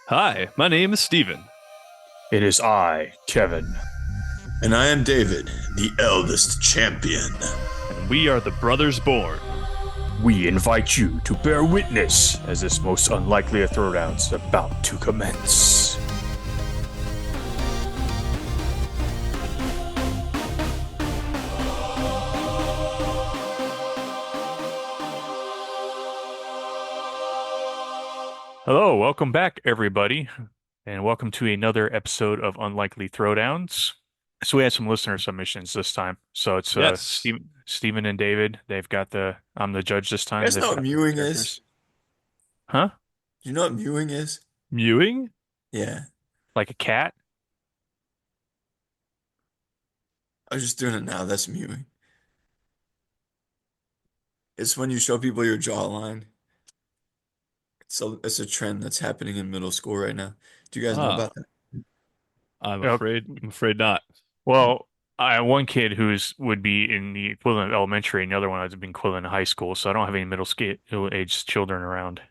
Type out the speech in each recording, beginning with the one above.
Hi, my name is Steven. It is I, Kevin. And I am David, the eldest champion. And we are the Brothers Born. We invite you to bear witness as this most unlikely of throwdowns is about to commence. Hello, welcome back, everybody, and welcome to another episode of Unlikely Throwdowns. So we had some listener submissions this time. So it's Yes. Steven and David. I'm the judge this You time. guys They've know what got the mewing is? characters. Huh? Do you know what mewing is? Mewing? Yeah, Like a cat? I was just doing it now. That's mewing. It's when you show people your jawline. It's a trend that's happening in middle school right now. Do you guys know Ah, about that? I'm Yep. afraid. I'm afraid not. Well, I have one kid who's would be in the equivalent of elementary, and the other one has been equivalent of high school. So I don't have any middle-aged children around.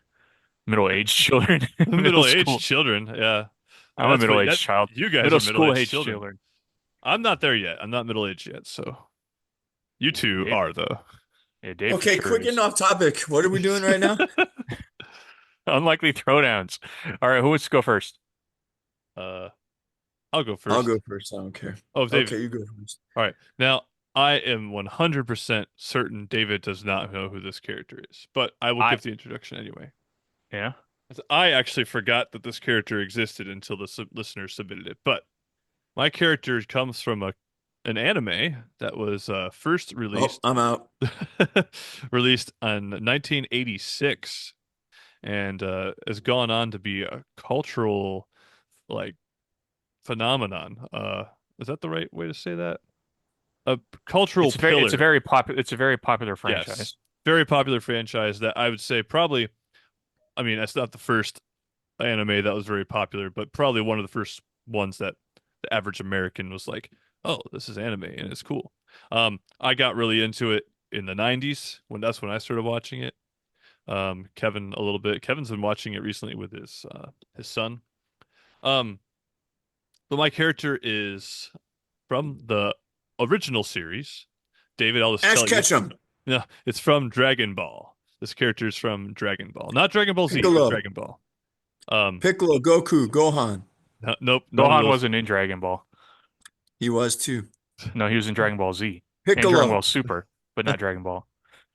Middle-aged children in middle Middle-aged school. children. Yeah. I'm a That's what middle-aged child. you guys Middle are middle-aged school-aged children. children. I'm not there yet. I'm not middle-aged yet, so you two Dave, are though. yeah, Dave for Okay, sure quick getting is. off topic. What are we doing right now? Unlikely throwdowns. All right, who wants to go first? Uh, I'll go I'll go first. first. I don't care. Oh, David. Okay, you go first. All right. Now, I am 100% certain David does not know who this character is, but I will I give the introduction anyway. Yeah. I actually forgot that this character existed until the listener submitted it. But my character comes from an anime that was first Oh, released I'm out. released in 1986 and has gone on to be a cultural like phenomenon. Is that the right way to say that? A cultural pillar. It's a very popular Yes. franchise. Very popular franchise that I would say probably, I mean, that's not the first anime that was very popular, but probably one of the first ones that the average American was like, "Oh, this is anime and it's cool." I got really into it in the 90s when I started watching it. Kevin a little bit. Kevin's been watching it recently with his son. Um, but my character is from the original series. David, I'll just Ash tell you. Ketchum, No, it's from Dragon Ball. This character is from Dragon Ball, not Dragon Ball Z, but Piccolo, Dragon Ball. Um, Piccolo, Goku, Gohan. nope, none of Gohan those. wasn't in Dragon Ball. He was too. No, he was in Dragon Ball Z and Dragon Piccolo. Ball Super, but not Dragon Ball.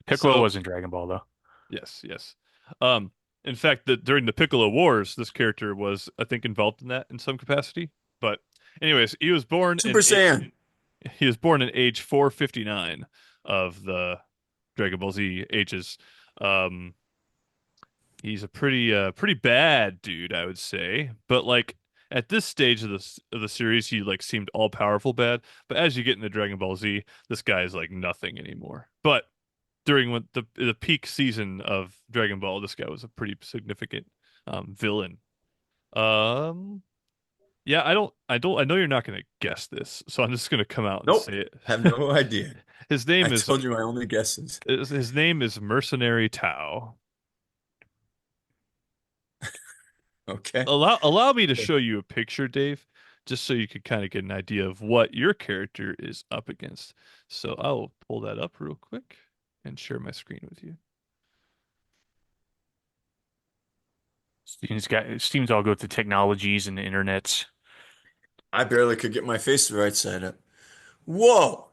Piccolo So was in Dragon Ball though. yes, yes. Um, in fact, during the Piccolo Wars, this character was, I think, involved in that in some capacity. But, anyways, Super Saiyan. he was born in age 459 of the Dragon Ball Z ages. Um, he's a pretty bad dude, I would say. But like at this stage of the series, he like seemed all powerful bad. But as you get into Dragon Ball Z, this guy is like nothing anymore. But during the peak season of Dragon Ball, this guy was a pretty significant villain. Um, yeah, I know you're not gonna guess this, so I'm just gonna come out and Nope. say it. Have no idea. His I name is told you my only guesses. his name is Mercenary Tao. Okay. Allow me to show you a picture, Dave, just so you could kind of get an idea of what your character is up against. So I'll pull that up real quick and share my screen with you. Steam's all go to technologies and the internets. I barely could get my face the right side up. Whoa.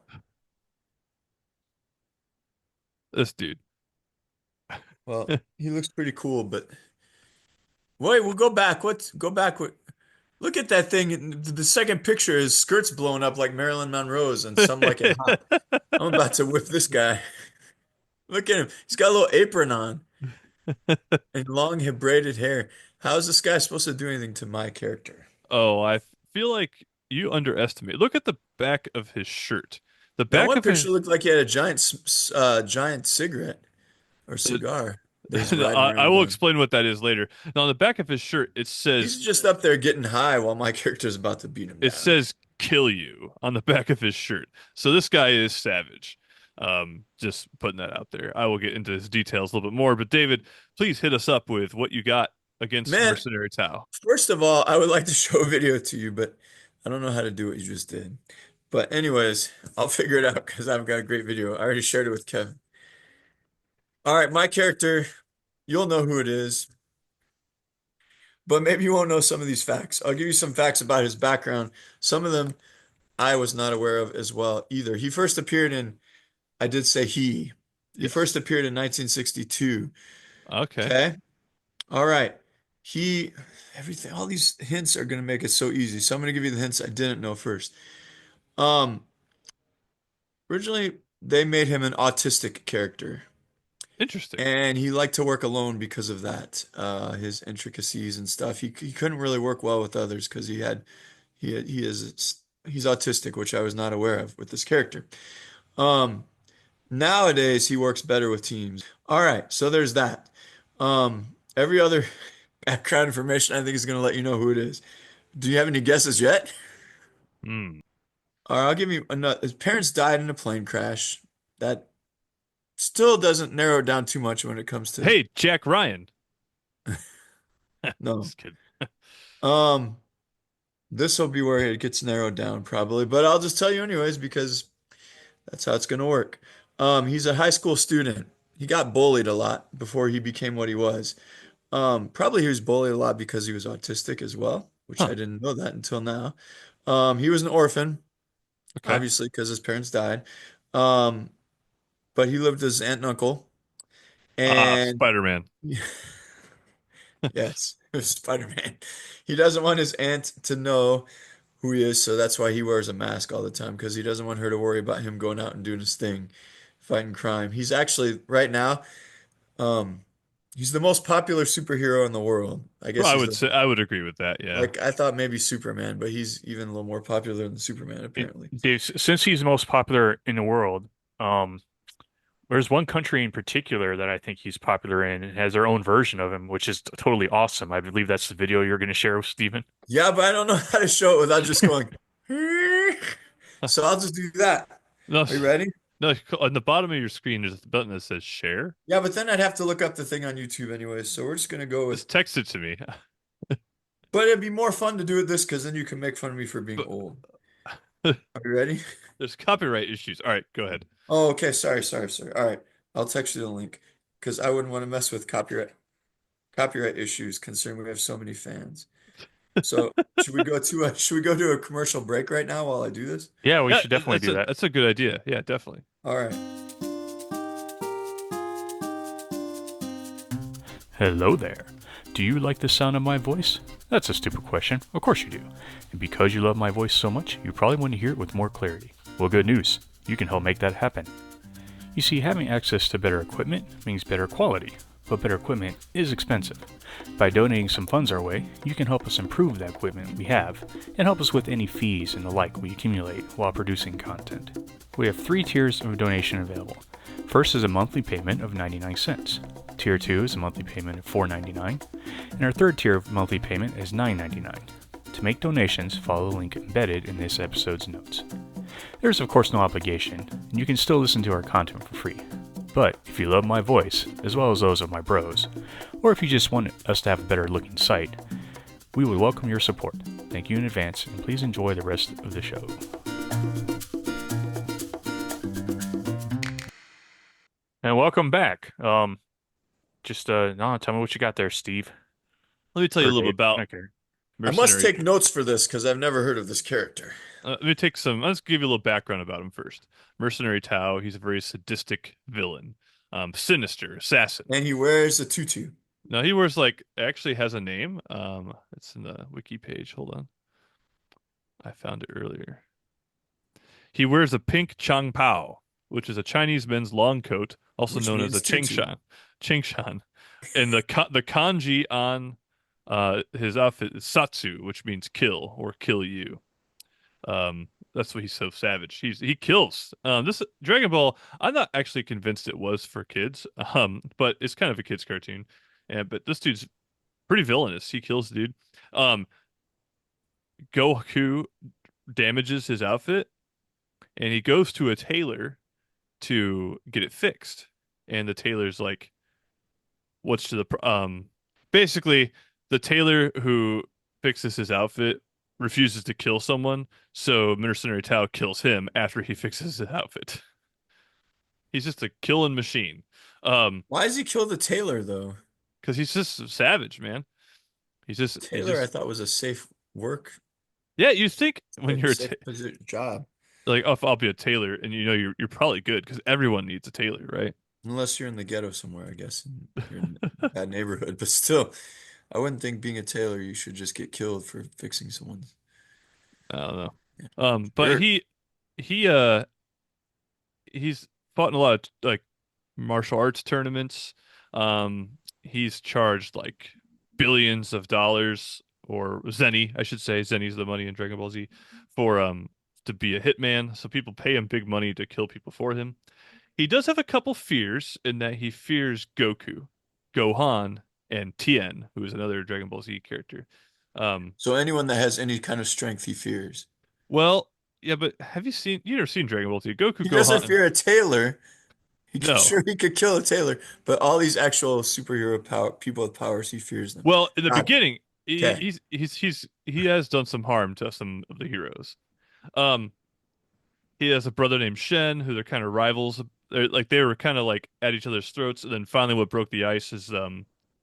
This dude. Well, he looks pretty cool, but wait, we'll go back. Let's go back. Look at that thing. The second picture, his skirt's blown up like Marilyn Monroe's and Some Like It Hot. I'm about to whip this guy. Look at him. He's got a little apron on and long braided hair. How is this guy supposed to do anything to my character? Oh, I feel like you underestimate. Look at the back of his shirt. The That back one of his picture looked like he had a giant cigarette or cigar that he's riding I around will on. explain what that is later. Now, on the back of his shirt, He's just up there getting high while my character's about to beat him it down. says kill you on the back of his shirt. So this guy is savage. Just putting that out there. I will get into his details a little bit more, but David, please hit us up with what you got against Man, Mercenary Tao. first of all, I would like to show a video to you, but I don't know how to do what you just did. But anyways, I'll figure it out because I've got a great video. I already shared it with Kevin. All right, my character, you'll know who it is, but maybe you won't know some of these facts. I'll give you some facts about his background. Some of them I was not aware of as well either. He first appeared in, I did say he Yes. first appeared in 1962. Okay. Okay. All right. He, everything, all these hints are going to make it so easy. So I'm going to give you the hints I didn't know first. Um, Originally, they made him an autistic character, Interesting. and he liked to work alone because of that. His intricacies and stuff. He couldn't really work well with others because he is he's autistic, which I was not aware of with this character. Um, Nowadays, he works better with teams. All right, so there's that. Every other background information I think is going to let you know who it is. Do you have any guesses yet? Hmm. All right, I'll give you another. His parents died in a plane crash. That still doesn't narrow it down too much when it comes to Hey, Jack Ryan. no. Just kidding. Um, this will be where it gets narrowed down probably, but I'll just tell you anyways because that's how it's going to work. He's a high school student. He got bullied a lot before he became what he was. Probably he was bullied a lot because he was autistic as well, which I Huh. didn't know that until now. He was an orphan, Okay. obviously, because his parents died. Um, but he lived with his aunt and uncle, and Spider-Man. yes, Spider-Man. He doesn't want his aunt to know who he is, so that's why he wears a mask all the time, because he doesn't want her to worry about him going out and doing his thing, fighting crime. He's actually right now, um, he's the most popular superhero in the world. I Well, guess he's the I would agree with that. Yeah. like I thought maybe Superman, but he's even a little more popular than Superman apparently. Dave, since he's the most popular in the world, there's one country in particular that I think he's popular in and has their own version of him, which is totally awesome. I believe that's the video you're going to share with Steven. Yeah, but I don't know how to show it without just going. So I'll just do that. No, Are you ready? no. On the bottom of your screen, there's a button that says share. Yeah, but then I'd have to look up the thing on YouTube anyway, so we're just gonna go with. Just text it to me. But it'd be more fun to do it this because then you can make fun of me for being But old. Are you ready? there's copyright issues. All right, go ahead. Oh, okay. Sorry. All right, I'll text you the link because I wouldn't want to mess with copyright issues considering we have so many fans. So should we go to a commercial break right now while I do this? Yeah, we Yeah, should definitely do that. that's a good idea. Yeah, definitely. All right. Hello there. Do you like the sound of my voice? That's a stupid question. Of course you do. And because you love my voice so much, you probably want to hear it with more clarity. Well, good news. You can help make that happen. You see, having access to better equipment means better quality, but better equipment is expensive. By donating some funds our way, you can help us improve the equipment we have and help us with any fees and the like we accumulate while producing content. We have 3 tiers of donation available. First is a monthly payment of 99 cents. Tier 2 is a monthly payment of $4.99, and our third tier of monthly payment is $9.99. To make donations, follow the link embedded in this episode's notes. There is of course no obligation, and you can still listen to our content for free. But if you love my voice, as well as those of my bros, or if you just want us to have a better looking site, we would welcome your support. Thank you in advance, and please enjoy the rest of the show. And welcome back. No, tell me what you got there, Steve. Let me tell you a Or little bit Dave. about Okay. I must Mercenary. take notes for this because I've never heard of this character. Let me take some. Let's give you a little background about him first. Mercenary Tao. He's a very sadistic villain, sinister assassin. And he wears a tutu. Now he wears like actually has a name. It's in the wiki page. Hold on, I found it earlier. He wears a pink Chang Pao, which is a Chinese men's long coat, also Which known as means a tutu. Chingshan, and the kanji on his outfit is Satsu, which means kill or kill you. That's why he's so savage. He kills. This Dragon Ball, I'm not actually convinced it was for kids. But it's kind of a kids cartoon. And but this dude's pretty villainous. He kills the dude. Um, Goku damages his outfit, and he goes to a tailor to get it fixed. And the tailor's like, "What's to the basically." the tailor who fixes his outfit refuses to kill someone, so Mercenary Tao kills him after he fixes his outfit. He's just a killing machine. Um, Why does he kill the tailor though? because he's just a savage, man. He Tailor, I just, thought was a safe work, yeah, you think when you're a safe job. like, oh, if I'll be a tailor, and you know you're probably good because everyone needs a tailor, right? Unless you're in the ghetto somewhere, I guess, and you're in a bad neighborhood. But still, I wouldn't think being a tailor, you should just get killed for fixing someone's. I don't know. Yeah. But Sure. he he's fought in a lot of like martial arts tournaments. He's charged like billions of dollars or zenny, I should say. Zenny's the money in Dragon Ball Z for to be a hitman. So people pay him big money to kill people for him. He does have a couple fears in that he fears Goku, Gohan, and Tien, who is another Dragon Ball Z character. Um, So anyone that has any kind of strength, he fears. well, yeah, but have you never seen Dragon Ball Z? Goku, He doesn't Gohan, fear a tailor. no. Sure, he could kill a tailor, but all these actual superhero power people with powers, he fears them. Well, in the Got it. beginning, Okay. he has done some harm to some of the heroes. Um, he has a brother named Shen, who they're kind of rivals. They were kind of like at each other's throats, and then finally, what broke the ice is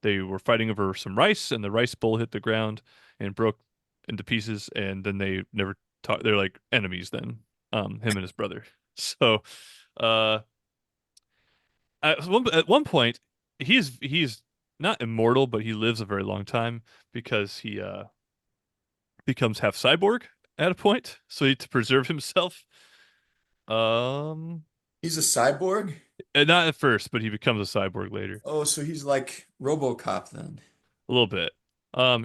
they were fighting over some rice, and the rice bowl hit the ground and broke into pieces, and then they never talk. They're like enemies then. Him and his brother. So, uh, at one point, he's not immortal, but he lives a very long time because he becomes half cyborg at a point, so he to preserve himself. Um, He's a cyborg? and not at first, but he becomes a cyborg later, Oh, so he's like RoboCop then. a little bit.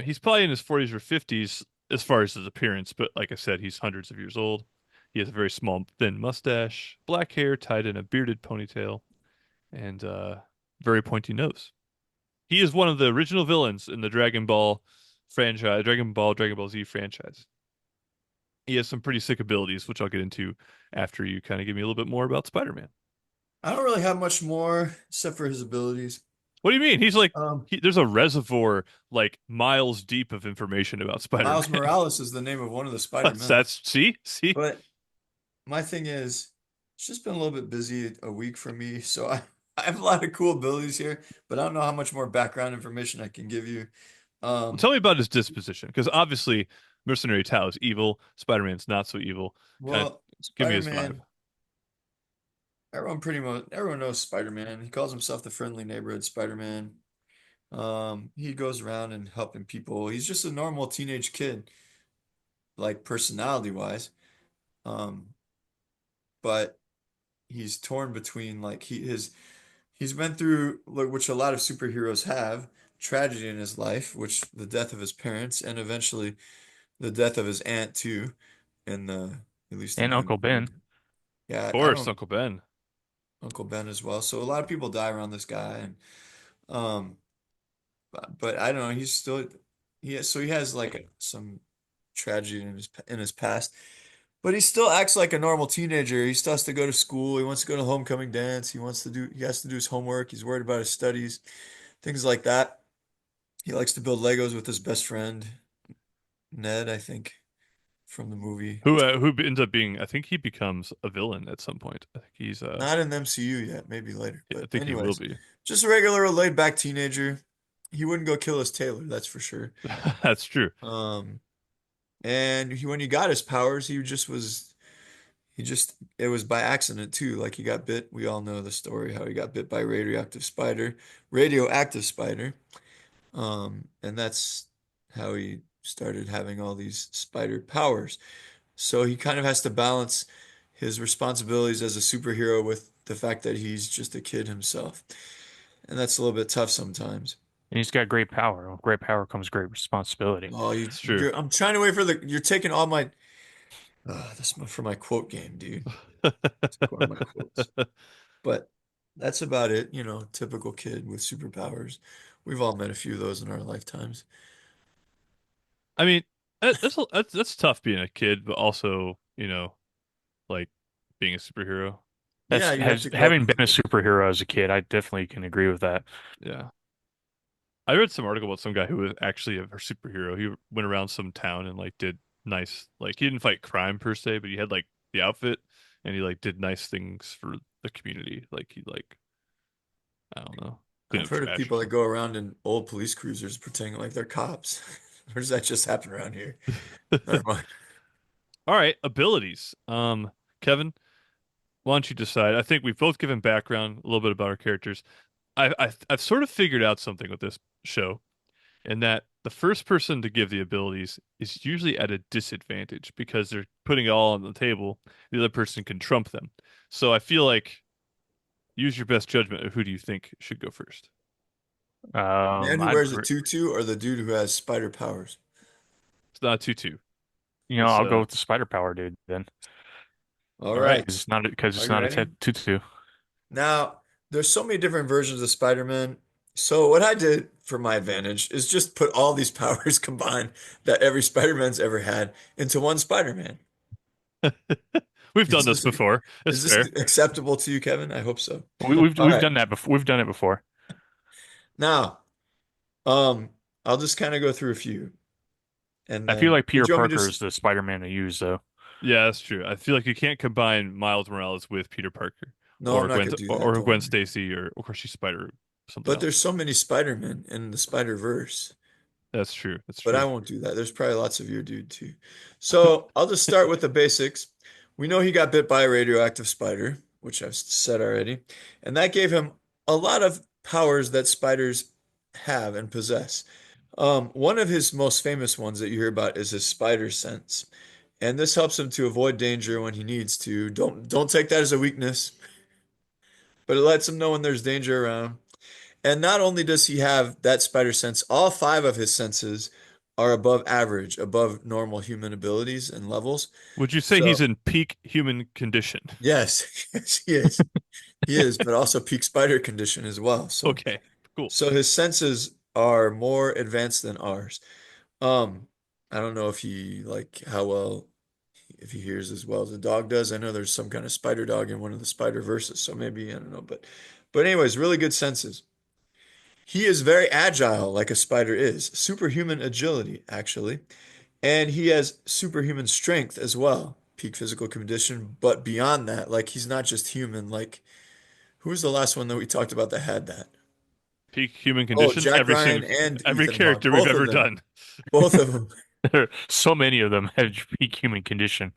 He's probably in his 40s or 50s as far as his appearance, but like I said, he's hundreds of years old. He has a very small, thin mustache, black hair tied in a bearded ponytail, and very pointy nose. He is one of the original villains in the Dragon Ball franchise, Dragon Ball Z franchise. He has some pretty sick abilities, which I'll get into after you kind of give me a little bit more about Spider-Man. I don't really have much more except for his abilities. What do you mean? He's like Um, there's a reservoir like miles deep of information about Miles Spider-Man. Morales is the name of one of the Spider-Men. That's see? But my thing is, it's just been a little bit busy a week for me, so I have a lot of cool abilities here, but I don't know how much more background information I can give you. Well, Um, tell me about his disposition, because obviously Mercenary Tao is evil. Spider-Man's not so evil. Kind of well, give me his vibe. Spider-Man, everyone knows Spider-Man. He calls himself the friendly neighborhood Spider-Man. He goes around and helping people. He's just a normal teenage kid, like personality-wise. Um, but he's torn between like he's been through like, which a lot of superheroes have, tragedy in his life, which the death of his parents and eventually the death of his aunt too, in the at least in And the Uncle Ben. movie. Yeah, Of I course, don't Uncle Ben. Uncle Ben as well. So a lot of people die around this guy and um but I don't know, he's still he has like some tragedy in his past. But he still acts like a normal teenager. He still has to go to school. He wants to go to homecoming dance. He has to do his homework. He's worried about his studies, things like that. He likes to build Legos with his best friend, Ned, I think, from the movie. Who ends up being? I think he becomes a villain at some point. I think he's Not in the MCU yet, maybe later. I But think he will anyways, be. just a regular laid back teenager. He wouldn't go kill his tailor, that's for sure. That's true. Um, and when he got his powers, it was by accident too. Like he got bit. We all know the story how he got bit by a radioactive spider. And that's how he started having all these spider powers. So he kind of has to balance his responsibilities as a superhero with the fact that he's just a kid himself. And that's a little bit tough sometimes. And he's got great power. With great power comes great responsibility. Oh, It's true. I'm trying to wait for you're taking all my, for my quote game, dude. Took one of my quotes. But that's about it, typical kid with superpowers. We've all met a few of those in our lifetimes. I mean, that's tough being a kid, but also, like being a superhero. Yeah, That's you have has to grow up having with been a it. superhero as a kid, I definitely can agree with that. Yeah. I read some article about some guy who was actually a superhero. He went around some town and like did nice, like he didn't fight crime per se, but he had like the outfit and he like did nice things for the community. Like he like I don't know, clean I've up heard of trash or people that go around in old police cruisers pretending like they're cops. Or does that just happen around here? Never something. mind. All right, abilities. Kevin, why don't you decide? I think we've both given background a little bit about our characters. I've sort of figured out something with this show, in that the first person to give the abilities is usually at a disadvantage because they're putting it all on the table. The other person can trump them. So I feel like use your best judgment of who do you think should go first. Man who I'd wears a tutu or the dude who has spider powers? It's not a 2-2. It's I'll go with the spider power dude then, All all right. right. because Are it's you not a ready? tutu. Now, there's so many different versions of Spider-Man. So what I did for my advantage is just put all these powers combined that every Spider-Man's ever had into one Spider-Man. We've done Is this this, before. It's is this fair. acceptable to you, Kevin? I hope so. All We've right. done that before. We've done it before. Now, um, I'll just kind of go through a few, and I feel then like did Peter you want me to Parker just? is the Spider-Man to use though. Yeah, that's true. I feel like you can't combine Miles Morales with Peter Parker No, I'm not gonna do that. Or Don't Gwen worry. Stacy or of course she's Spider something But else. there's so many Spider-Men in the Spider-Verse. That's true. That's But I true. won't do that. There's probably lots of your dude too. So I'll just start with the basics. We know he got bit by a radioactive spider, which I've said already, and that gave him a lot of powers that spiders have and possess. One of his most famous ones that you hear about is his spider sense, and this helps him to avoid danger when he needs to. Don't take that as a weakness, but it lets him know when there's danger around. And not only does he have that spider sense, all five of his senses are above average, above normal human abilities and levels. Would you say he's So, in peak human condition? yes, yes, he is. He is, but also peak spider condition as well. So, Okay, cool. so his senses are more advanced than ours. Um, I don't know if he like how well if he hears as well as a dog does. I know there's some kind of spider dog in one of the spider verses, so maybe I don't know, but anyways, really good senses. He is very agile, like a spider is. Superhuman agility, actually. And he has superhuman strength as well. Peak physical condition. But beyond that, like he's not just human. Like, who was the last one that we talked about that had that? Peak human Oh, condition. Jack Ryan and Every Ethan Hawke. character we've Both of ever them. done. Both of them. So many of them have peak human condition,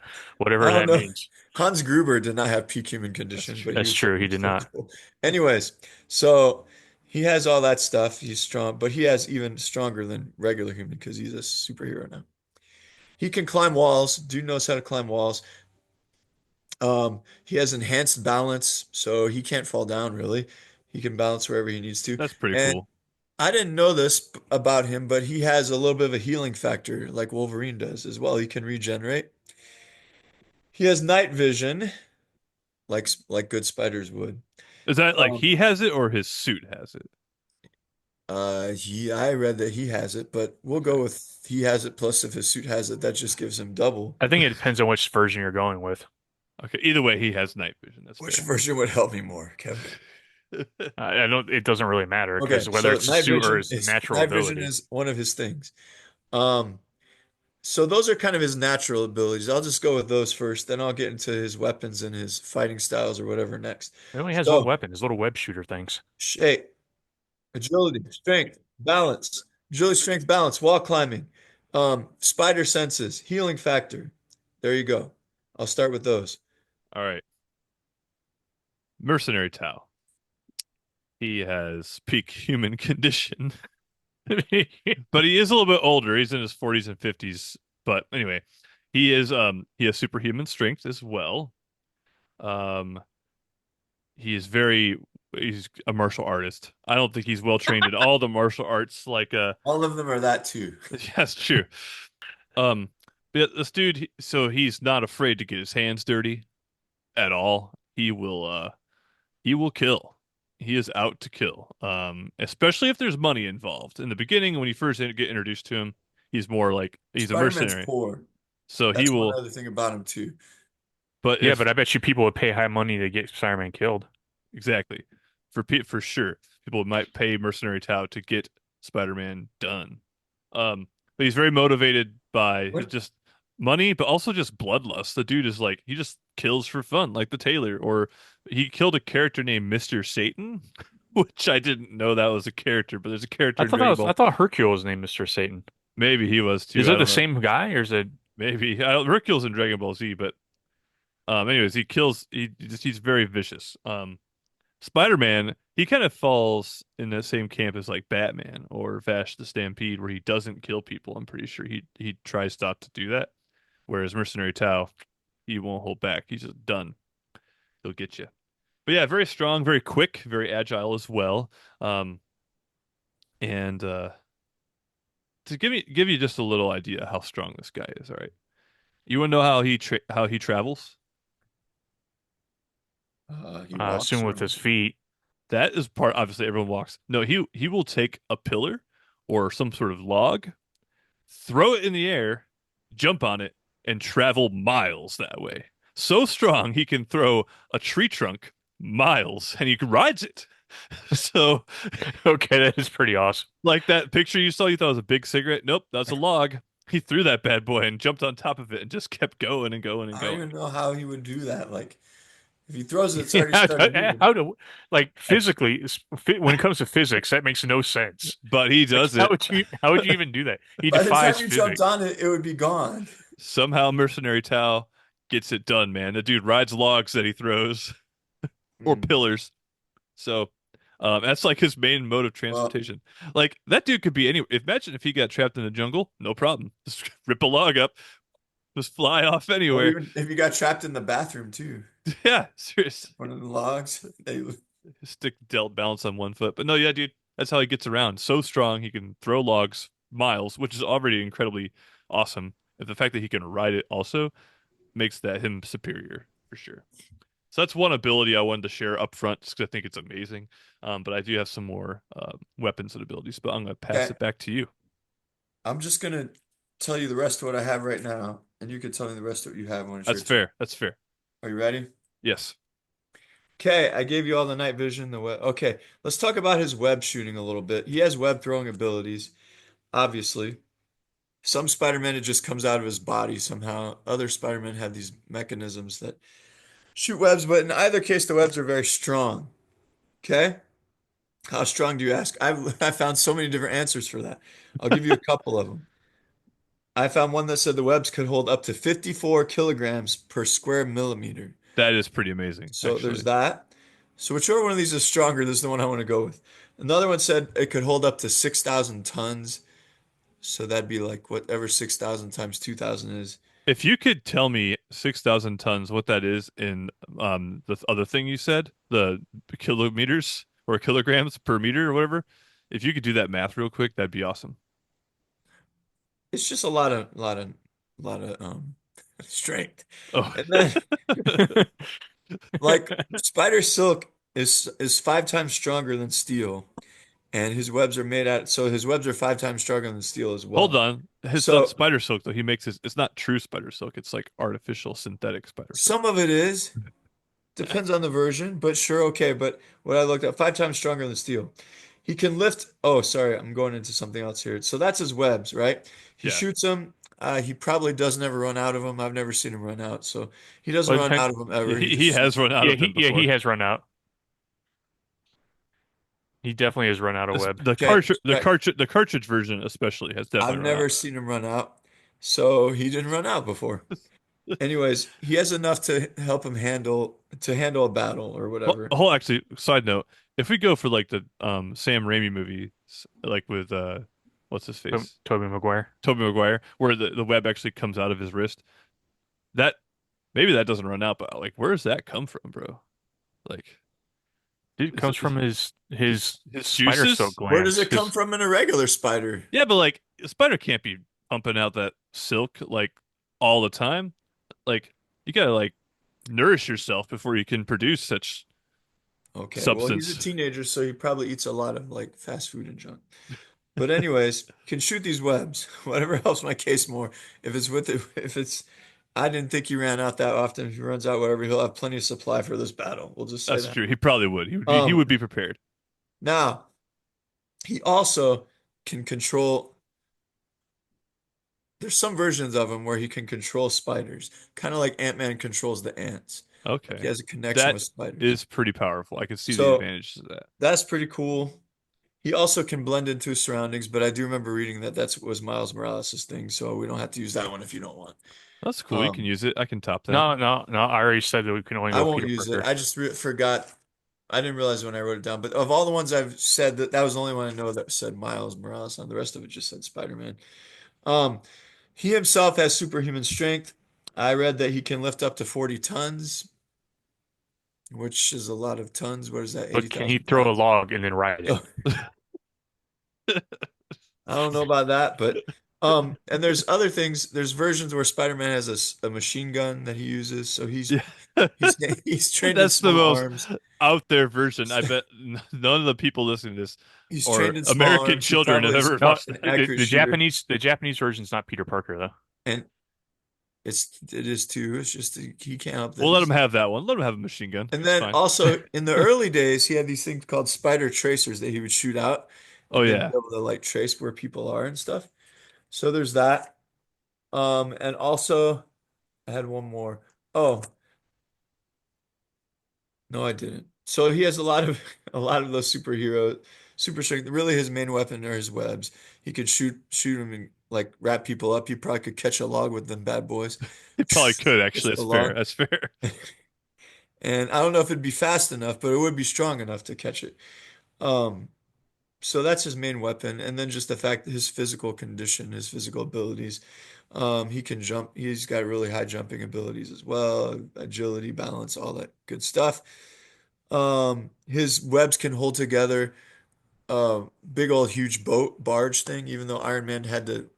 I whatever don't that know. means. Hans Gruber did not have peak human That's condition, but true. That's true. he He was did so not. cool. Anyways, so he has all that stuff. He's strong, but he has even stronger than regular human because he's a superhero now. He can climb walls. Dude knows how to climb walls. He has enhanced balance, so he can't fall down really. He can balance wherever he needs to. That's pretty And cool. I didn't know this about him, but he has a little bit of a healing factor, like Wolverine does as well. He can regenerate. He has night vision, like good spiders would. Is that like Um, he has it or his suit has it? I read that he has it, but we'll Okay. go with he has it. Plus, if his suit has it, that just gives him double. I think it depends on which version you're going with. Okay. Either way, he has night vision. That's Which fair. version would help me more, Kevin? I don't. It doesn't really matter Okay, because whether so it's a suit or his natural night vision ability. is one of his things. Um, so those are kind of his natural abilities. I'll just go with those first, then I'll get into his weapons and his fighting styles or whatever next. He only has one So, weapon, his little web shooter things. shape, agility, strength, balance, agility, strength, balance, wall climbing, spider senses, healing factor. There you go. I'll start with those. All right. Mercenary Tao. He has peak human condition, but he is a little bit older. He's in his 40s and 50s. But anyway, he has superhuman strength as well. Um, he is very he's a martial artist. I don't think he's well trained in all the martial arts like All of them are that too. yeah, that's true. Um, but this dude, so he's not afraid to get his hands dirty at all. He will kill. He is out to kill. Especially if there's money involved. In the beginning, when you first get introduced to him, he's more like he's a Spider-Man's mercenary. poor. So he That's one will, other thing about him too. but Yeah, if but I bet you people would pay high money to get Spider-Man killed. exactly for sure, people might pay Mercenary Tao to get Spider-Man done. But he's very motivated by What? just money, but also just bloodlust. The dude is like he just kills for fun, like the Tailor, or he killed a character named Mr. Satan, which I didn't know that was a character, but there's a character in Dragon I Ball. thought Hercule was named Mr. Satan. Maybe he was Is too. I it the don't know. same guy or is it Maybe Hercule's in Dragon Ball Z, but anyways, he kills. He's very vicious. Spider-Man, he kind of falls in the same camp as like Batman or Vash the Stampede, where he doesn't kill people. I'm pretty sure he tries not to do that. Whereas Mercenary Tao, he won't hold back. He's just done. He'll get you. But yeah, very strong, very quick, very agile as well. Um, and to give you just a little idea how strong this guy is. All right, you want to know how he travels? He I walks assume with or his feet? That is part. Obviously, everyone walks. No, he will take a pillar or some sort of log, throw it in the air, jump on it, and travel miles that way. So strong he can throw a tree trunk miles and he rides it. So, Okay, that is pretty awesome. like that picture you saw, you thought it was a big cigarette. Nope, that's a log. He threw that bad boy and jumped on top of it and just kept going and going and I don't going. even know how he would do that. Like if he throws it, it's Yeah, already started moving. how do like physically when it comes to physics, that makes no sense. But he Like does it. how would you even do that? He By the defies time you jumped physics. on it, it would be gone. Somehow Mercenary Tao gets it done, man. The dude rides logs that he throws or Hmm. pillars. So that's like his main mode of Well, transportation. Like that dude could be anywhere. Imagine if he got trapped in the jungle, no problem. Just rip a log up, just fly off or anywhere. even if you got trapped in the bathroom too, Yeah, seriously. one of the logs, they Stick dealt balance on one foot. But no, yeah, dude, that's how he gets around. So strong, he can throw logs miles, which is already incredibly awesome. And the fact that he can ride it also makes that him superior for sure. So that's one ability I wanted to share up front just 'cause I think it's amazing. But I do have some more weapons and abilities, but I'm going to pass okay. it back to you. I'm just gonna tell you the rest of what I have right now, and you can tell me the rest of what you have when it's That's your turn. fair. That's fair. Are you ready? Yes. Okay, I gave you all the night vision, the web. Okay, let's talk about his web shooting a little bit. He has web throwing abilities, obviously. Some Spider-Man, it just comes out of his body somehow. Other Spider-Man have these mechanisms that shoot webs, but in either case, the webs are very strong. Okay? How strong do you ask? I found so many different answers for that. I'll give you a couple of them. I found one that said the webs could hold up to 54 kilograms per square millimeter. That is pretty amazing, So there's actually. that. So whichever one of these is stronger, this is the one I want to go with. Another one said it could hold up to 6,000 tons. So that'd be like whatever 6,000 times 2,000 is. If you could tell me 6,000 tons, what that is in the other thing you said, the kilometers or kilograms per meter or whatever, if you could do that math real quick, that'd be awesome. It's just lot of strength. Oh, And then like spider silk is 5 times stronger than steel, and his webs are made out. So his webs are 5 times stronger than steel as hold well. on. It's not So spider silk though. He makes his, it's not true spider silk. It's like artificial synthetic spider silk. some of it is depends on the version, but sure, okay. But what I looked at, 5 times stronger than steel. He can lift. Oh, sorry, I'm going into something else here. So that's his webs, right? He Yeah. shoots them. He probably doesn't ever run out of them. I've never seen him run out, so he doesn't Well, run out of them ever. He He just has shoots run them. out of them he before. has run out. He definitely has run out of web. Okay, right. The cartridge version especially has I've definitely run never out. seen him run out, so he didn't run out before. Anyways, he has enough to help him handle a battle or whatever. Whole actually, side note, if we go for like the Sam Raimi movie, like with what's his face? Tobey Maguire. Tobey Maguire, where the web actually comes out of his wrist. That maybe that doesn't run out, but like where does that come from, bro? Like Dude, comes from his spider silk juices? Where does glands. it come from in a regular spider? Yeah, but like a spider can't be pumping out that silk like all the time. Like you gotta like nourish yourself before you can produce such Okay, well, he's a substance. teenager, so he probably eats a lot of like fast food and junk. But anyways, can shoot these webs. Whatever helps my case more. If it's, I didn't think he ran out that often. If he runs out, whatever, he'll have plenty of supply for this battle. We'll just say That's that. true. He probably would. He Um, would be prepared. Now he also can control. There's some versions of him where he can control spiders, kind of like Ant-Man controls the ants. Like he Okay. has a connection That with spiders. is pretty powerful. I can see the So advantages of that. that's pretty cool. He also can blend into his surroundings, but I do remember reading that that's was Miles Morales' thing, so we don't have to use that one if you don't want. That's cool. You can Um, use it. I can top that. No, no, no. I already said that we can only I go won't Peter use it. Parker. I just re forgot. I didn't realize when I wrote it down. But of all the ones I've said, that was the only one I know that said Miles Morales on. The rest of it just said Spider-Man. Um, he himself has superhuman strength. I read that he can lift up to 40 tons, which is a lot of tons. What is that? But can he 80,000 throw a pounds. log and then ride it? So I don't know about that, but and there's other things. There's versions where Spider-Man has a machine gun that he uses. So Yeah. he's he's trained in That's the small most arms. out there version. I bet none of the people listening to this He's or trained in small American arms. He children have probably is ever No, watched an that. accurate shooter. The Japanese version's not Peter Parker though. And it is too. It's just he can't help that We'll let him he's. have that one. Let him have a machine gun. And It's then fine. also in the early days, he had these things called spider tracers that he would shoot out, Oh and then be yeah. able to like trace where people are and stuff. So there's that. And also I had one more. Oh, no, I didn't. So he has a lot of a lot of those super strength. Really, his main weapon are his webs. He could shoot them and like wrap people up. He probably could catch a log with them bad boys. He probably could Catch actually. a That's fair. log. That's fair. And I don't know if it'd be fast enough, but it would be strong enough to catch it. Um, so that's his main weapon. And then just the fact that his physical condition, his physical abilities. He can jump. He's got really high jumping abilities as well, agility, balance, all that good stuff. His webs can hold together a big old huge boat barge thing, even though Iron Man had to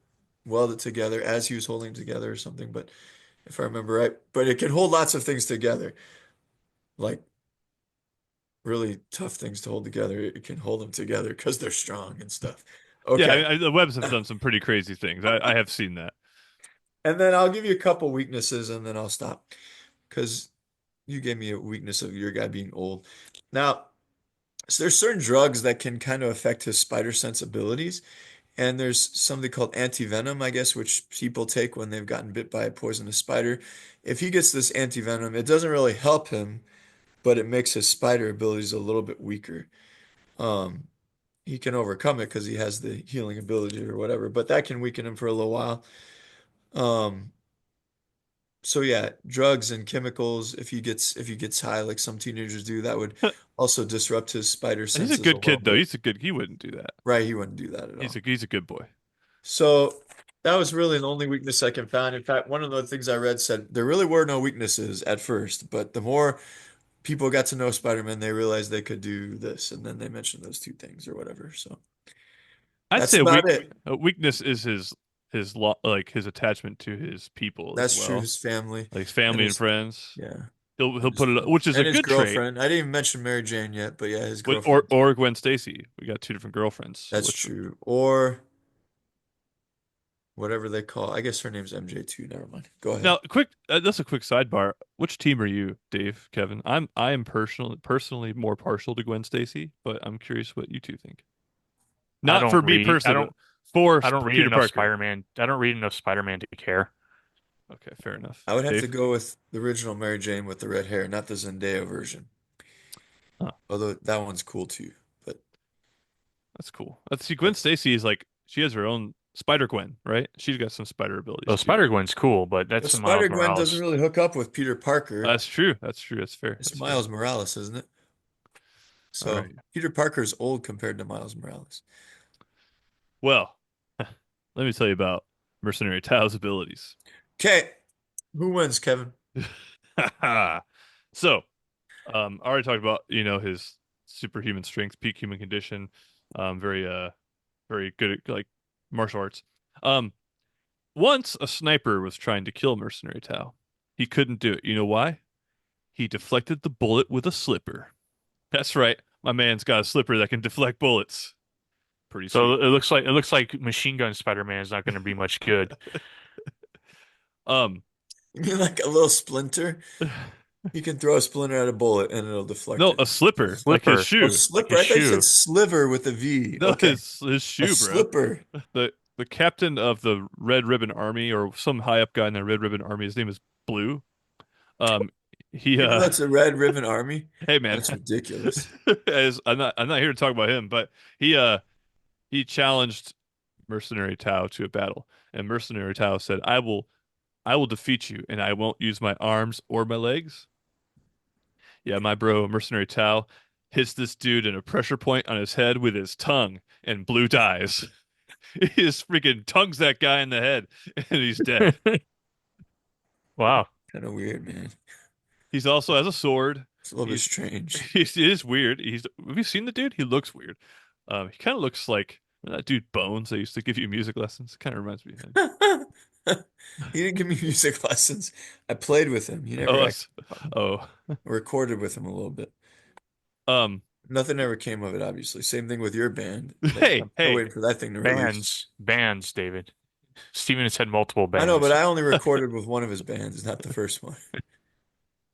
weld it together as he was holding it together or something. But if I remember right, but it can hold lots of things together, like really tough things to hold together. It can hold them together because they're strong and stuff. Yeah, Okay. the webs have done some pretty crazy things. I have seen that. And then I'll give you a couple weaknesses and then I'll stop because you gave me a weakness of your guy being old. Now, so there's certain drugs that can kind of affect his spider sensibilities. And there's something called antivenom, I guess, which people take when they've gotten bit by a poisonous spider. If he gets this antivenom, it doesn't really help him, but it makes his spider abilities a little bit weaker. Um, he can overcome it because he has the healing ability or whatever, but that can weaken him for a little while. Um, so yeah, drugs and chemicals, if he gets high like some teenagers do, that would also disrupt his spider He's a senses a good little kid though. bit. He wouldn't do that. Right, he wouldn't do that at all. He's a good boy. So that was really the only weakness I can find. In fact, one of the things I read said there really were no weaknesses at first, but the more people got to know Spider-Man, they realized they could do this, and then they mentioned those two things or whatever. So I'd that's say about it. a weakness is like his attachment to his people as That's true. well, His family like his and family and his friends. yeah, He'll and his put it, family which is a and his good trait. girlfriend. I didn't even mention Mary Jane yet, but yeah, his With girlfriend too. or Gwen Stacy. We got two different girlfriends. That's Which true. Or whatever they call. I guess her name's MJ too. Never mind. Go ahead. now, quick. That's a quick sidebar. Which team are you, Dave, Kevin? I am personally more partial to Gwen Stacy, but I'm curious what you two think. I Not don't for me read. personally, but for I don't read Peter enough Parker. Spider-Man. I don't read enough Spider-Man to care. Okay, fair enough. I would have to Dave. go with the original Mary Jane with the red hair, not the Zendaya version. Huh, Although that one's cool too. But that's cool. Let's see. Gwen that's Stacy is like she has her own Spider Gwen, right? She's got some spider abilities Well, too. Spider-Gwen's cool, but But that's the Miles Spider-Gwen doesn't Morales. really hook up with Peter Parker. That's true. That's true. That's fair. It's That's fair. Miles Morales, isn't it? All right. So Peter Parker's old compared to Miles Morales. Well, let me tell you about Mercenary Tao's abilities. Okay, who wins, Kevin? So, I already talked about, his superhuman strength, peak human condition, very very good at like martial arts. Um, Once a sniper was trying to kill Mercenary Tao. He couldn't do it. You know why? He deflected the bullet with a slipper. That's right. My man's got a slipper that can deflect bullets. Pretty So sweet. it looks like Machine Gun Spider-Man is not going to be much good. Um, You mean like a little splinter? He can throw a splinter at a bullet and it'll deflect No, it. a slipper, like his Slipper, Oh, shoe. like slipper. his I thought you said shoe. sliver with a V. No, Okay. his A shoe, bro. slipper. The captain of the Red Ribbon Army, or some high up guy in the Red Ribbon Army, his name is Blue. Um, he You know that's a Red Ribbon Army? hey man, That's ridiculous. I'm not here to talk about him, but he challenged Mercenary Tao to a battle, and Mercenary Tao said, I will defeat you, and I won't use my arms or my legs." Yeah, my bro, Mercenary Tao, hits this dude in a pressure point on his head with his tongue, and Blue dies. He just freaking tongues that guy in the head, and he's dead. Wow. Kind of weird, man. He's also has a sword. It's a little bit He's, strange. it is weird. Have you seen the dude? He looks weird. He kind of looks like that dude Bones. I used to give you music lessons. Kind of reminds me of him. He didn't give me music lessons. I played with him. He Oh, never actually taught me. oh, I recorded with him a little bit. um, Nothing ever came of it, obviously. Same thing with your band. Like, hey, I'm still hey, waiting for that thing to release. Bands, David. Steven has had multiple I know, but bands. I only recorded with one of his bands, not the first one.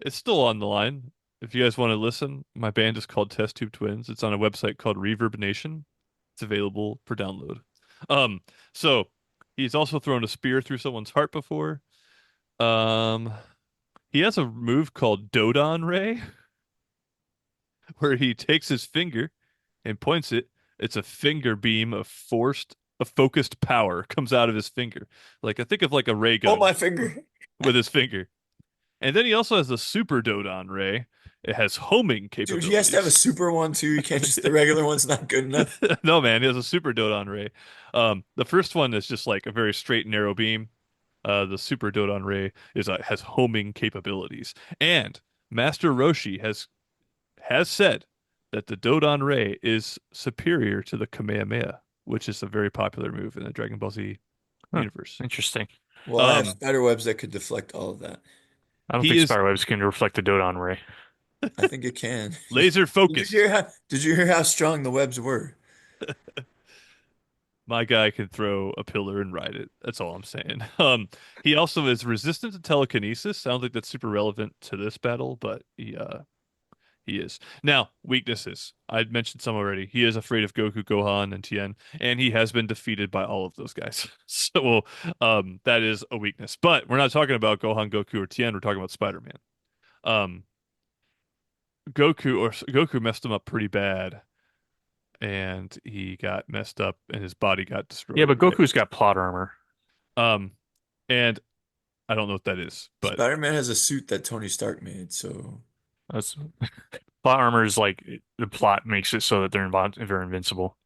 it's still on the line. If you guys want to listen, my band is called Test Tube Twins. It's on a website called Reverb Nation. It's available for download. Um, so he's also thrown a spear through someone's heart before. Um, he has a move called Dodon Ray, where he takes his finger and points it. It's a finger beam of focused power comes out of his finger. Like I think of like a ray Oh, gun my finger. with his finger. And then he also has the Super Dodon Ray. It has homing Dude, he has to have a capabilities. super one too. You can't just, the regular one's not good enough. No, man, he has a Super Dodon Ray. The first one is just like a very straight, narrow beam. The Super Dodon Ray has homing capabilities. And Master Roshi has said that the Dodon Ray is superior to the Kamehameha, which is a very popular move in the Dragon Ball Z Huh, universe. interesting. Well, I have Um, spider webs that could deflect all of that. I don't he think is spiderwebs can reflect the Dodon ray. I think it can. laser focused. Did you hear how strong the webs were? My guy can throw a pillar and ride it. That's all I'm saying. He also is resistant to telekinesis. Sounds like that's super relevant to this battle, but he is. Now, weaknesses. I mentioned some already. He is afraid of Goku, Gohan, and Tien, and he has been defeated by all of those guys. So, that is a weakness. But we're not talking about Gohan, Goku, or Tien. We're talking about Spider-Man. Um, Goku messed him up pretty bad, and he got messed up, and his body got Yeah, destroyed, but right? Goku's got plot armor. Um, and I don't know what that is, but Spider-Man has a suit that Tony Stark made, so That's plot armor is like the plot makes it so that they're invincible.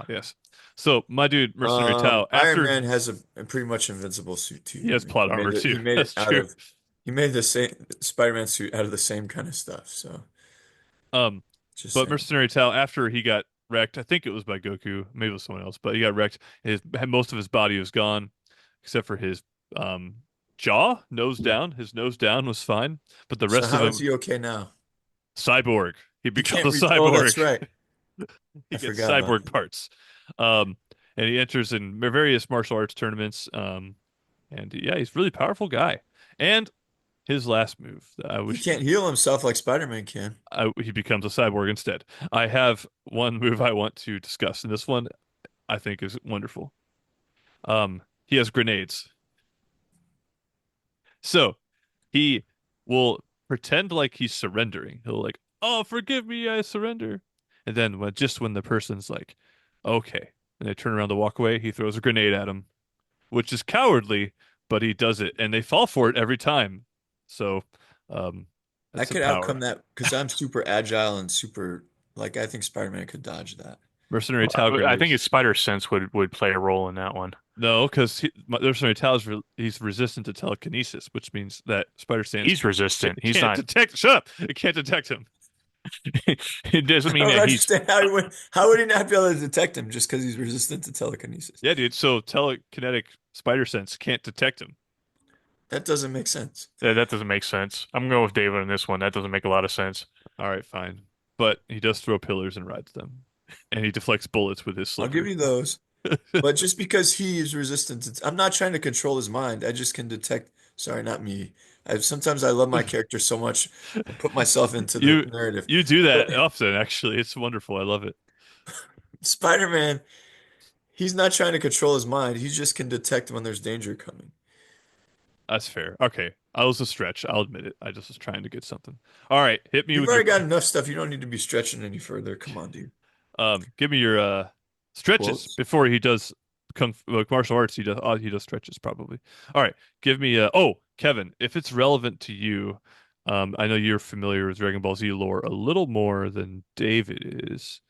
yes. So my dude, Mercenary Tao, Iron after Man has a pretty much invincible suit he too. I has mean, plot armor too. he made it That's out true. of he made the same Spider-Man suit out of the same kind of stuff. So Um, just but saying. Mercenary Tao, after he got wrecked, I think it was by Goku, maybe it was someone else, but he got wrecked. Most of his body was gone, except for his um jaw, nose down. His nose down was fine, but the So rest of how is him, he okay now? cyborg. He He becomes can't a reach. Oh, that's cyborg. right. He I gets forgot about cyborg that. parts. Um, and he enters in various martial arts tournaments. And yeah, he's a really powerful guy. And his last move, He can't heal himself like Spider-Man can. he becomes a cyborg instead. I have one move I want to discuss, and this one I think is wonderful. He has grenades. So he will pretend like he's surrendering. He'll like, "Oh, forgive me, I surrender." And then when the person's like, "Okay," and they turn around to walk away, he throws a grenade at him, which is cowardly, but he does it, and they fall for it every time. So, um, I that's some could outcome power. that because I'm super agile and super like I think Spider-Man could dodge that. Mercenary Well, Tau I think his grenades. spider sense would play a role in that one. No, because Mercenary Tau he's resistant to telekinesis, which means that Spider Sense He's resistant. He's can't not. detect. Shut up! It can't detect him. It doesn't I mean don't that he's. understand how would he not be able to detect him just because he's resistant to telekinesis? Yeah, dude. So telekinetic Spider Sense can't detect him. That doesn't make sense. That doesn't make sense. I'm going with David on this one. That doesn't make a lot of sense. All right, fine. But he does throw pillars and rides them, and he deflects bullets with his I'll give slipper. you those. But just because he is resistant to, I'm not trying to control his mind. I just can detect, sorry, not me. Sometimes I love my character so much, I put myself into the You narrative. you do But that often, actually. It's wonderful. I love it. Spider-Man, he's not trying to control his mind. He just can detect when there's danger coming. That's fair. Okay. I was a stretch. I'll admit it. I just was trying to get something. All right, hit me You've with your already got enough stuff. You don't need to be stretching any further. Come on, dude. give me your stretches Quotes. before he does like martial arts. He does stretches probably. All right, give me Kevin, if it's relevant to you, I know you're familiar with Dragon Ball Z lore a little more than David is.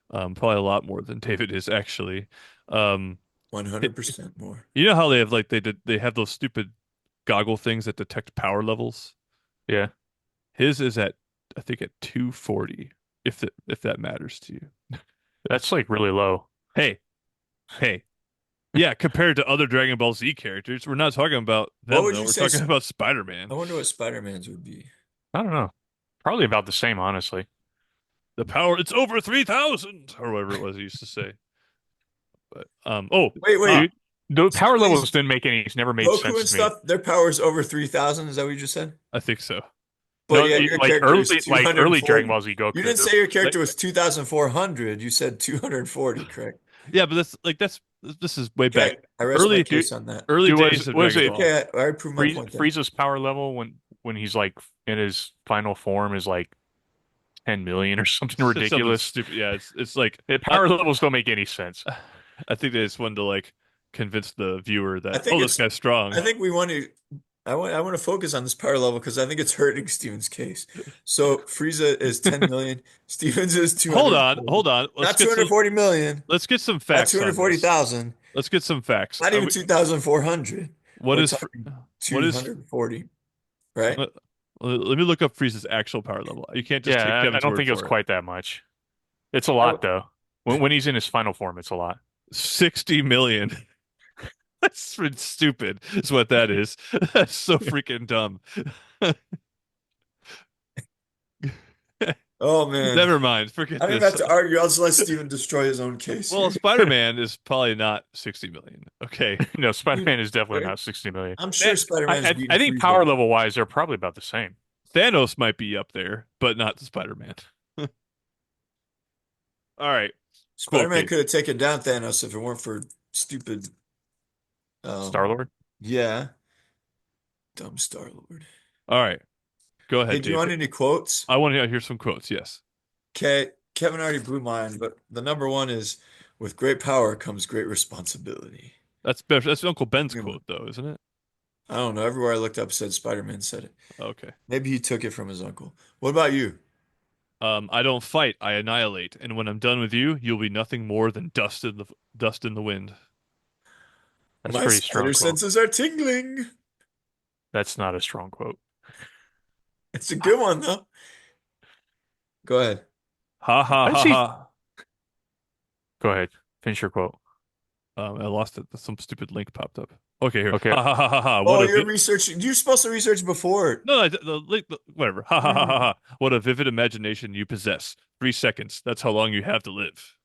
Probably a lot more than David is actually. Um, hi- 100% more. you know how they have like they have those stupid goggle things that detect power levels? Yeah. His is at I think at 240, if that matters to you. That's like really low. Hey, hey. Yeah, compared to other Dragon Ball Z characters, we're not talking about What them would though. you We're say? talking about Spider-Man. I wonder what Spider-Man's would be. I don't know. Probably about the same, honestly. The power, it's over 3,000 or whatever it was he used to say. But oh, Wait, wait. Dude, the So power please, levels didn't make any, it's never made Goku sense and to me. stuff, their power's over 3,000. Is that what you just said? I think so. But No, yet your like character is early Dragon 240. Ball Z You Goku, didn't say your like, character was 2,400. You said 240, correct? Yeah, but this is way Okay, back I rest my early dude, case on that. early dude days of was Dragon it Ball. Okay, I proved my point then. Frieza's power level when he's like in his final form is like 10 million or something Something ridiculous. stupid. Yeah, it's like The I power levels don't make any sense. I think they just wanted to like convince the viewer I that think this it's guy's strong. I think we want to I want to focus on this power level because I think it's hurting Steven's case. So Frieza is 10 million, Stevens is Hold 240. on. Not 240 million, Let's get some not facts on this. 240,000, Let's get some facts. not even 2,400. What We're is talking what is 240, right? let, let me look up Frieza's actual power level. You can't just take Yeah, I Kevin's don't word think it was for it. quite that much. It's a I, lot though. When he's in his final form, it's a lot. 60 million. That's stupid, is what that is. That's so freaking dumb. oh man, Never mind. Forget I don't even have this. to argue. I'll just let Steven destroy his own case Well, here. Spider-Man is probably not 60 million. Okay. No, Dude, Spider-Man is definitely right? not 60 million. I'm sure That Spider-Man's beating I think Frieza. power level wise, they're probably about the same. Thanos might be up there, but not Spider-Man. All right. Quote Spider-Man game. could have taken down Thanos if it weren't for stupid, um, Star-Lord? yeah, dumb Star-Lord. All right. Go Hey, ahead, do you Dave. want any quotes? I want to hear some quotes. Yes. Okay, Kevin already blew mine, but the number one is, with great power comes great responsibility. That's Uncle Ben's Good one. quote though, isn't it? I don't know. Everywhere I looked up said Spider-Man said it. Okay. Maybe he took it from his uncle. What about you? I don't fight, I annihilate, and when I'm done with you, you'll be nothing more than dust in the wind. That's a My pretty strong spider quote. senses are tingling. That's not a strong quote. It's a good one though. Go ahead. Ha ha I ha see. ha. Go ahead. Finish your quote. I lost it. Some stupid link popped up. Okay, here. Okay. Ha ha ha ha ha. Oh, you're researching. You're supposed to research before. No, the link, whatever. Ha ha ha ha Mm. ha. What a vivid imagination you possess. 3 seconds. That's how long you have to live.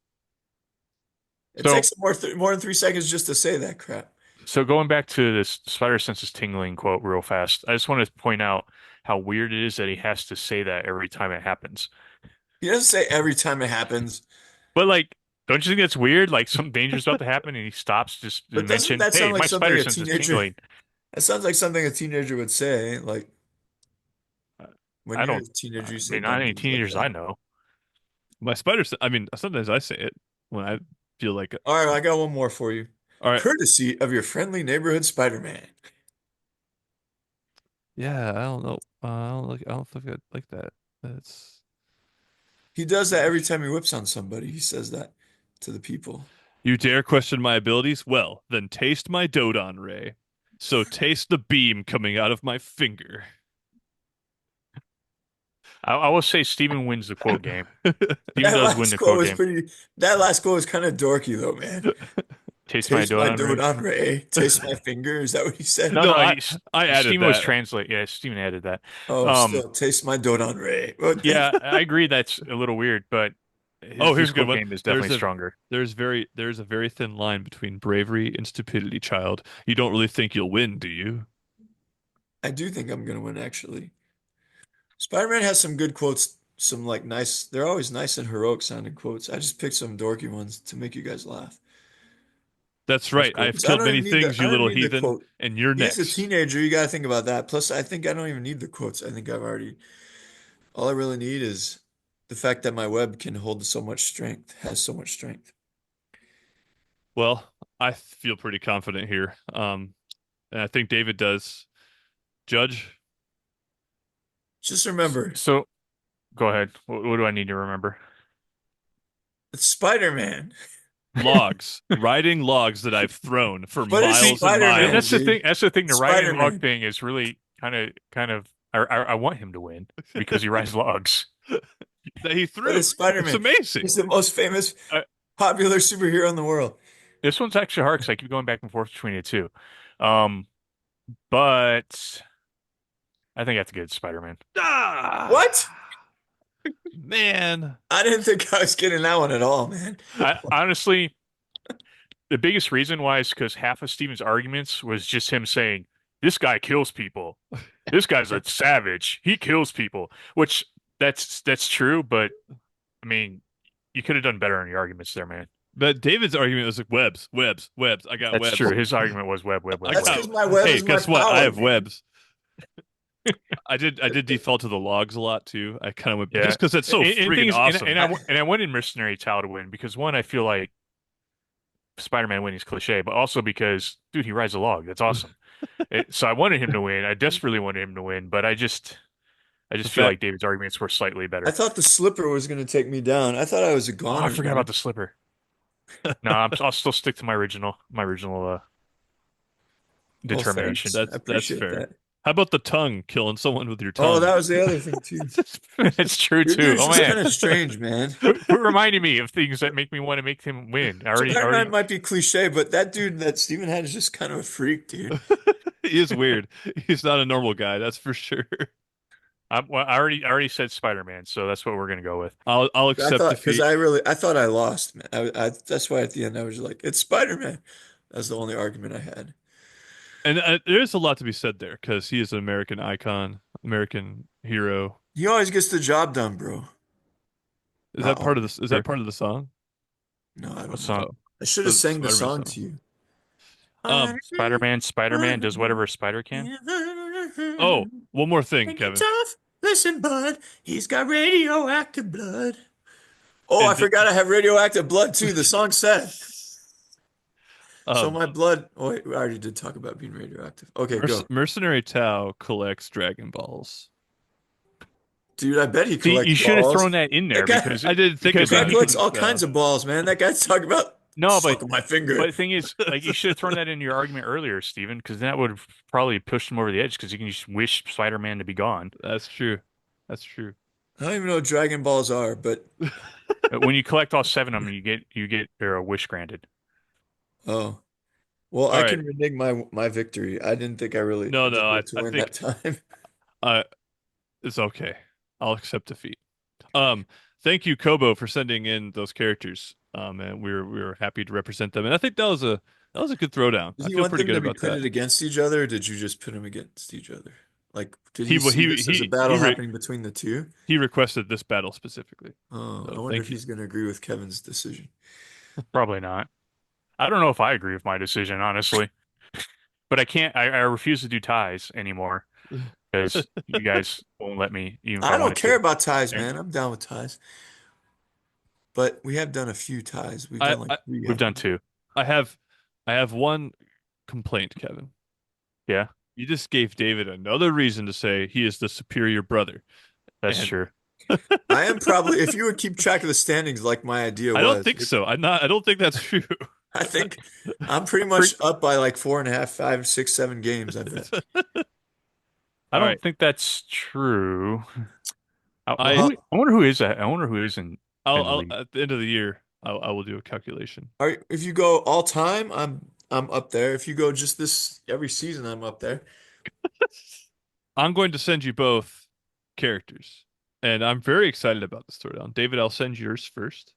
It So takes more than 3 seconds just to say that crap. So going back to this spider senses tingling quote real fast, I just want to point out how weird it is that he has to say that every time it happens. He doesn't say every time it happens, But like, don't you think that's weird? Like something dangerous about to happen and he stops just to but doesn't mention, that "Hey, sound like my something spider a sense is teenager? tingling." That sounds like something a teenager would say. Like I when I you're a don't. teenager, I you say mean, not dumb any things like teenagers I that. know. I mean, sometimes I say it when I feel like, All right, I got one more for you. all right, Courtesy of your friendly neighborhood Spider-Man. yeah, I don't know. I don't think I like that. That's He does that every time he whips on somebody. He says that to the people. You dare question my abilities? Well, then taste my Dodon ray. So taste the beam coming out of my finger. I will say Steven wins the quote game. Steven That does win last the quote quote was game. pretty. That last quote was kind of dorky though, man. Taste my Taste my donut, Ray. Dodon Ray. Taste my finger. Is that what he said? No, No, no, I added Steven was that. translate. Yeah, Steven added that. Oh, Um, still taste my Dodon Ray. What? yeah, I agree that's a little weird, but Oh, his here's a good quote one. game is definitely stronger. There's a very thin line between bravery and stupidity, child. You don't really think you'll win, do you? I do think I'm gonna win actually. Spider-Man has some good quotes, some like nice, they're always nice and heroic sounding quotes. I just picked some dorky ones to make you guys laugh. That's That's right. cool. I've 'Cause I killed don't many even need the things, I you don't even little need the heathen, quote. and you're He's a next. teenager, you gotta think about that. Plus, I think I don't even need the quotes. I think I've already all I really need is the fact that my web can hold so much strength, has so much strength. Well, I feel pretty confident here. And I think David does. Judge Just remember, So go ahead. What do I need to remember? it's Spider-Man. riding logs that I've thrown for But it's See, miles and Spider-Man, that's miles. the thing. dude. That's the thing. The It's riding log Spider-Man. thing is really kind of. I want him to win because he rides logs. That he But threw. it's It's Spider-Man. amazing. He's the most famous, Uh, popular superhero in the world. this one's actually hard because I keep going back and forth between the two. Um, but I think that's good, Spider-Man. What? Ah, man. I didn't think I was getting that one at all, man. I honestly, the biggest reason why is because half of Steven's arguments was just him saying, "This guy kills people. This guy's a savage. He kills people." Which that's true, but I mean, you could have done better on your arguments there, man. But David's argument was like webs, webs, webs. I got That's true. webs. His argument was web, web, web, I That's web. because got. my web Hey, is my guess what? I power, have man. webs. I did default to the logs a lot too. I kind of went Yeah. just because it's so And the thing friggin' is, awesome. and I wanted Mercenary Tao to win because one, I feel like Spider-Man winning is cliche, but also because, dude, he rides a log. That's awesome. So I wanted him to win. I desperately wanted him to win, but I The just feel fact like David's arguments were slightly I better. thought the slipper was going to take me down. I thought I was a Oh, I goner, forgot man. about the slipper. No, I'll still stick to my original Well, determination. thanks. I that's appreciate fair. that. How about the tongue, killing someone with your Oh, tongue? that was the other thing too. It's true Your too. dude's Oh just man, kind of strange, man. quit reminding me of things that make me want to make him win. Spider-Man might be cliche, but that dude that Steven had is just kind of a freak, dude. He is weird. He's not a normal guy, that's for sure. Well, I already said Spider-Man, so that's what we're gonna go with. I'll I accept thought because defeat. I thought I lost, man. That's why at the end I was like, it's Spider-Man. That's the only argument I had. And there's a lot to be said there because he is an American icon, American hero. He always gets the job done, bro. Is Not that part of always. this? Is Sure. that part of the song? No, I What don't know. song? Oh, I should have the sang the Spider-Man song to song. you. Um. Spider-Man does whatever a spider can. Oh, one more thing, Think you're Kevin. tough? Listen, bud. He's got radioactive blood. Oh, I And forgot I have radioactive blood too. The song said. So um, my blood. Oh, wait, we already did talk about being radioactive. Okay, go. Mercenary Tao collects Dragon Balls. Dude, I bet he See, collects you should have balls. thrown that in That there guy, I didn't think that because guy then about he collects it. can. all So kinds of balls, man. That guy's talking about No, sucking my finger. but the thing is, like, you should have thrown that in your argument earlier, Steven, because that would have probably pushed him over the edge because you can just wish Spider-Man to be gone. that's true. That's true. I don't even know what Dragon Balls are, but When you collect all seven of them, you get your wish granted. oh. Well, All I right. can renege my victory. I didn't think I really No, no. deserved to I win that think time. uh, it's okay. I'll accept defeat. Um, Thank you, Kobo, for sending in those characters. And we were happy to represent them. And I think that was a good throwdown. Did I you feel want pretty them good to be about that. pitted against each other, or did you just put them against each other? Like, did he see He this as a he battle he re happening between the two? he requested this battle specifically. Oh, I So wonder if thank you. he's going to agree with Kevin's decision. Probably not. I don't know if I agree with my decision, honestly. But I can't. I refuse to do ties anymore because you guys won't let me, even if I I don't wanted care to. about ties, Okay. man. I'm down with ties. But we have done a few ties. We've I, done like I three, We've haven't done we? two. I have I have one complaint, Kevin. Yeah, You just gave David another reason to say he is the superior brother. that's And true. I am probably, if you would keep track of the standings like my idea I don't was, think so. I don't think that's true. I think I'm pretty Pre much up by like 4.5, 5, 6, 7 games, I bet. I All don't right. think that's true. I I wonder who is that. I wonder who is in the I'll lead. at the end of the year I will do a calculation. If you go all time, I'm up there. If you go just this every season, I'm up there. I'm going to send you both characters, and I'm very excited about this throwdown. David, I'll send yours first.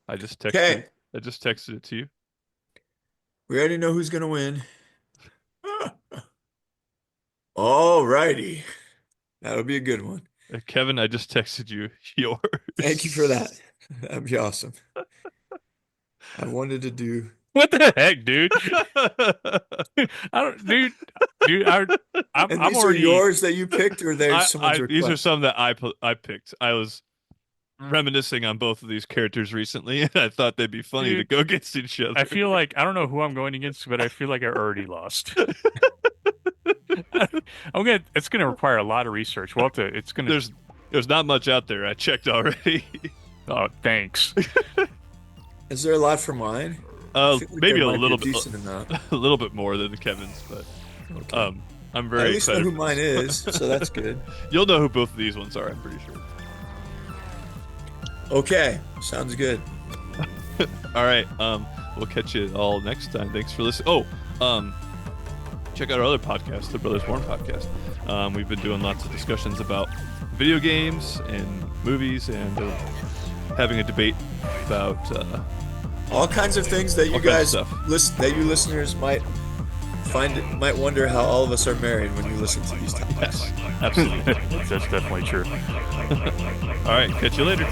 I just texted Okay, I just texted it to you. we already know who's gonna win. All righty. That'll be a good one. Kevin, I just texted you Thank you for that. yours. That'd be awesome. I wanted to do. What the heck, dude? I don't, dude. And I'm these are already. yours that you picked, or they're someone's These are request? some that I picked. I was reminiscing on both of these characters recently, and I thought they'd be funny to Dude, go against each I other. feel like I don't know who I'm going against, but I feel like I already lost. It's gonna require a lot of research. Well, it's gonna. There's not much out there. I checked already. Oh, thanks. Is there a lot for mine? I feel like Maybe there a might be little a bit, decent amount. a little bit more than Kevin's, but Okay. I'm I at very least know excited who for mine this. is, so that's good. You'll know who both of these ones are, I'm pretty sure. Okay, sounds good. All right, we'll catch you all next time. Thanks for listening. Check out our other podcast, the Brothers Warren podcast. We've been doing lots of discussions about video games and movies, and having a debate about All kinds of things that you all kinds of guys stuff. that you listeners might wonder how all of us are married when you listen to these topics. Yes, absolutely. That's definitely true. All right, catch you later.